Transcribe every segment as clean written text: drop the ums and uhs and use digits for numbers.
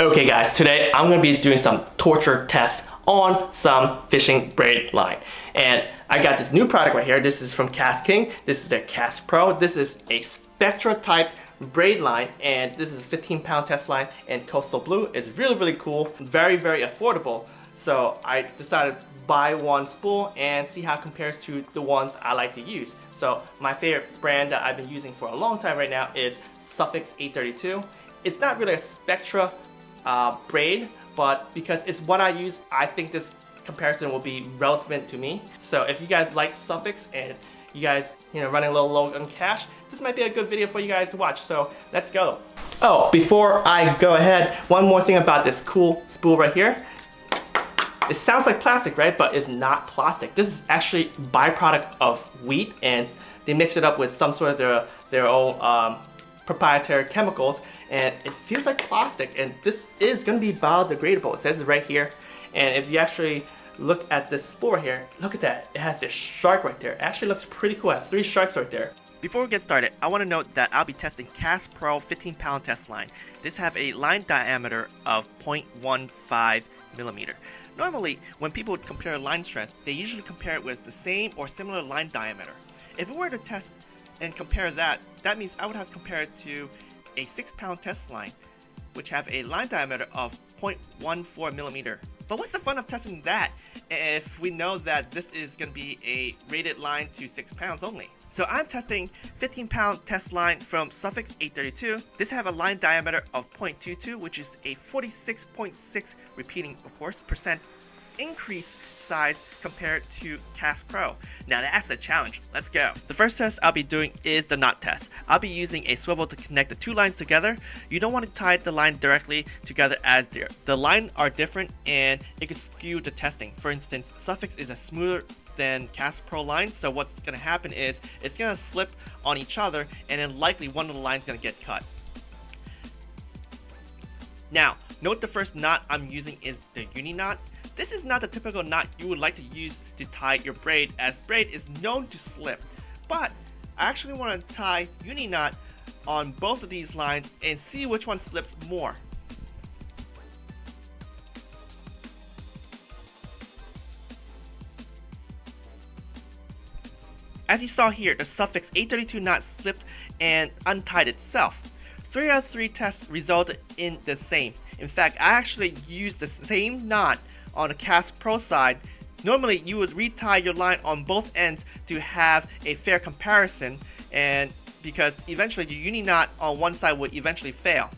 Okay guys, today I'm going to be doing some torture tests on some fishing braid line. And I got this new product right here. This is from KastKing. This is their KastPro. This is a Spectra type braid line, and this is a 15-pound test line in coastal blue. It's really cool, very affordable. So I decided to buy one spool and see how it compares to the ones I like to use. So my favorite brand that I've been using for a long time right now is Sufix 832. It's not really a Spectra braid, but because it's what I use, I think this comparison will be relevant to me. So if you guys like Sufix and you guys, running a little low on cash, this might be a good video for you guys to watch. So let's go. Oh, before I go ahead, one more thing about this cool spool right here. It sounds like plastic, right? But it's not plastic. This is actually a byproduct of wheat, and they mix it up with some sort of their own proprietary chemicals, and it feels like plastic. And this is going to be biodegradable. It says it right here. And if you actually look at this spool right here, look at that. It has this shark right there. It actually looks pretty cool. It has 3 sharks right there. Before we get started, I want to note that I'll be testing KastPro 15-pound test line. This have a line diameter of 0.15 millimeter. Normally, when people would compare line strength, they usually compare it with the same or similar line diameter. If we were to test and compare that, that means I would have to compare it to a 6-pound test line, which have a line diameter of 0.14 millimeter. But what's the fun of testing that if we know that this is going to be a rated line to 6 pounds only? So I'm testing 15-pound test line from Sufix 832. This have a line diameter of 0.22, which is a 46.6 repeating, of course, percent increase size compared to KastPro. Now that's a challenge. Let's go. The first test I'll be doing is the knot test. I'll be using a swivel to connect the 2 lines together. You don't want to tie the line directly together as the lines are different and it could skew the testing. For instance, Sufix is a smoother than KastPro line, so what's going to happen is it's going to slip on each other, and then likely one of the lines is going to get cut. Now, note the first knot I'm using is the uni knot. This is not the typical knot you would like to use to tie your braid, as braid is known to slip. But I actually want to tie uni knot on both of these lines and see which one slips more. As you saw here, the Sufix 832 knot slipped and untied itself. 3 out of 3 tests resulted in the same. In fact, I actually used the same knot on the KastPro side. Normally, you would retie your line on both ends to have a fair comparison, and because eventually the uni knot on one side would eventually fail.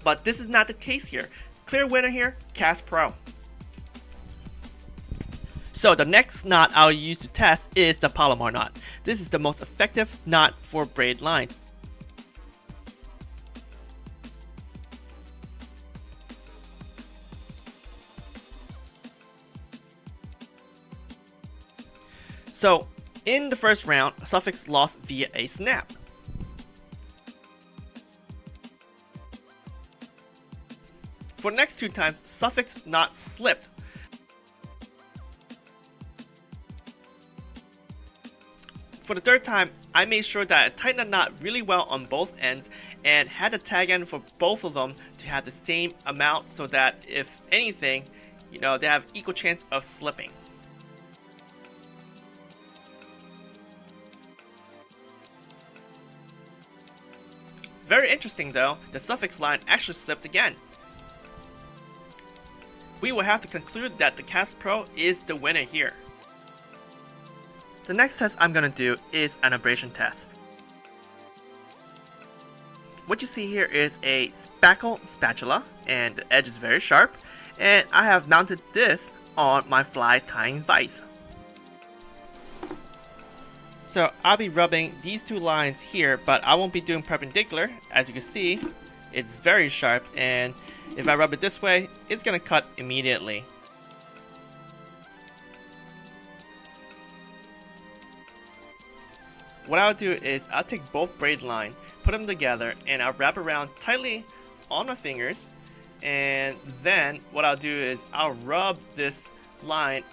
But this is not the case here. Clear winner here, KastPro. So the next knot I'll use to test is the Palomar Knot. This is the most effective knot for braid line. So in the first round, Sufix lost via a snap. For the next 2 times, Sufix knot slipped. For the 3rd time, I made sure that I tightened the knot really well on both ends and had a tag end for both of them to have the same amount, so that if anything, they have equal chance of slipping. Very interesting though, the Sufix line actually slipped again. We will have to conclude that the KastPro is the winner here. The next test I'm going to do is an abrasion test. What you see here is a spackle spatula, and the edge is very sharp, and I have mounted this on my fly tying vise. So I'll be rubbing these 2 lines here, but I won't be doing perpendicular. As you can see, it's very sharp, and if I rub it this way, it's going to cut immediately. What I'll do is I'll take both braid line, put them together, and I'll wrap around tightly on my fingers. And then what I'll do is I'll rub this line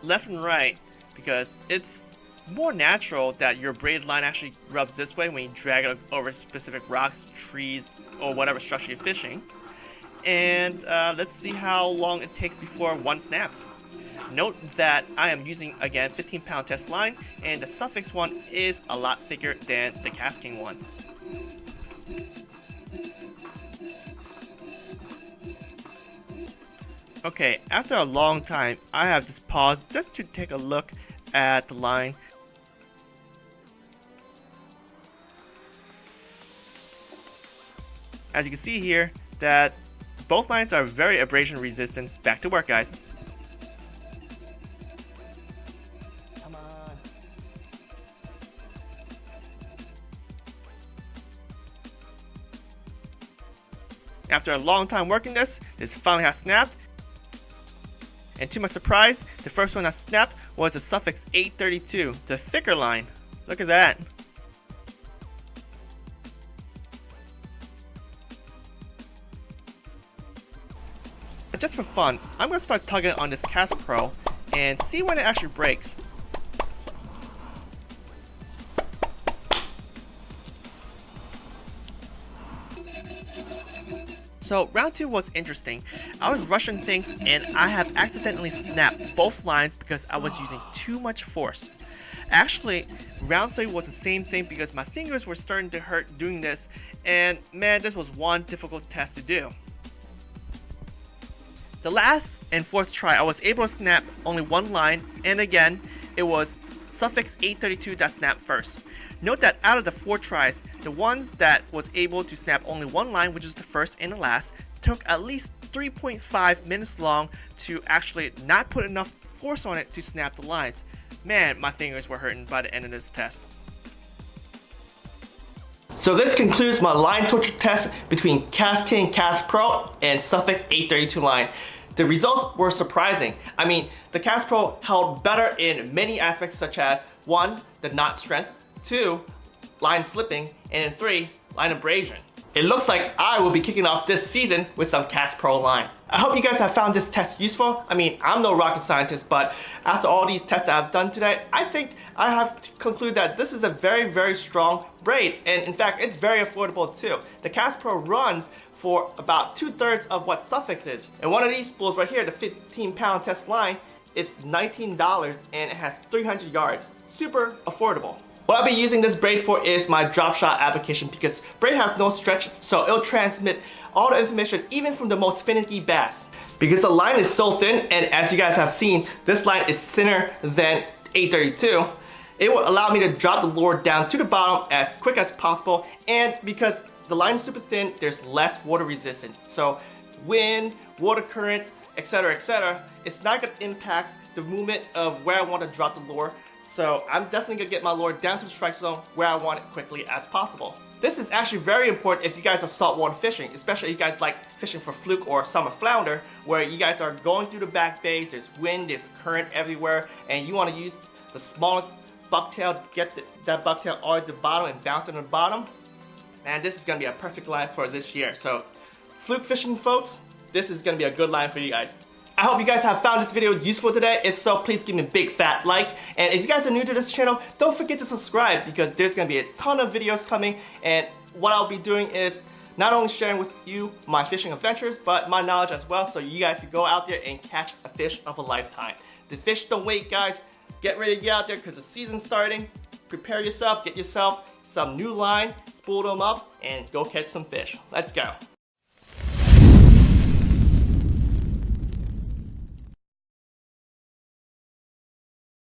left and right, because it's more natural that your braid line actually rubs this way when you drag it over specific rocks, trees, or whatever structure you're fishing. and let's see how long it takes before one snaps. Note that I am using, again, 15-pound test line, and the Sufix one is a lot thicker than the KastKing one. Okay, after a long time, I have just paused just to take a look at the line. As you can see here, that both lines are very abrasion resistant. Back to work, guys. Come on. After a long time working this finally has snapped. And to my surprise, the first one that snapped was the Sufix 832, the thicker line. Look at that. Just for fun, I'm going to start tugging on this KastPro and see when it actually breaks. So round 2 was interesting. I was rushing things and I have accidentally snapped both lines because I was using too much force. Actually, round 3 was the same thing because my fingers were starting to hurt doing this, and man, this was one difficult test to do. The last and fourth try, I was able to snap only one line, and again, it was Sufix 832 that snapped first. Note that out of the 4 tries, the ones that was able to snap only one line, which is the first and the last, took at least 3.5 minutes long to actually not put enough force on it to snap the lines. Man, my fingers were hurting by the end of this test. So this concludes my line torture test between KastKing KastPro and Sufix 832 line. The results were surprising. I mean, the KastPro held better in many aspects, such as 1, the knot strength, 2, line slipping, and 3, line abrasion. It looks like I will be kicking off this season with some KastPro line. I hope you guys have found this test useful. I mean, I'm no rocket scientist, but after all these tests that I've done today, I think I have to conclude that this is a very, very strong braid. And in fact, it's very affordable too. The KastPro runs for about 2/3 of what Sufix is. And one of these spools right here, the 15-pound test line, it's $19 and it has 300 yards. Super affordable. What I'll be using this braid for is my drop shot application, because braid has no stretch, so it'll transmit all the information even from the most finicky bass. Because the line is so thin, and as you guys have seen, this line is thinner than 832, it will allow me to drop the lure down to the bottom as quick as possible, and because the line is super thin, there's less water resistance. So wind, water current, etc., it's not going to impact the movement of where I want to drop the lure. So I'm definitely going to get my lure down to the strike zone where I want it quickly as possible. This is actually very important if you guys are saltwater fishing, especially if you guys like fishing for fluke or summer flounder, where you guys are going through the back bays, there's wind, there's current everywhere, and you want to use the smallest bucktail to get that bucktail all at the bottom and bounce it on the bottom. Man, this is going to be a perfect line for this year. So fluke fishing folks, this is going to be a good line for you guys. I hope you guys have found this video useful today. If so, please give me a big fat like. And if you guys are new to this channel, don't forget to subscribe, because there's going to be a ton of videos coming. And what I'll be doing is not only sharing with you my fishing adventures, but my knowledge as well, so you guys can go out there and catch a fish of a lifetime. The fish don't wait, guys. Get ready to get out there because the season's starting. Prepare yourself, get yourself some new line, spool them up, and go catch some fish. Let's go.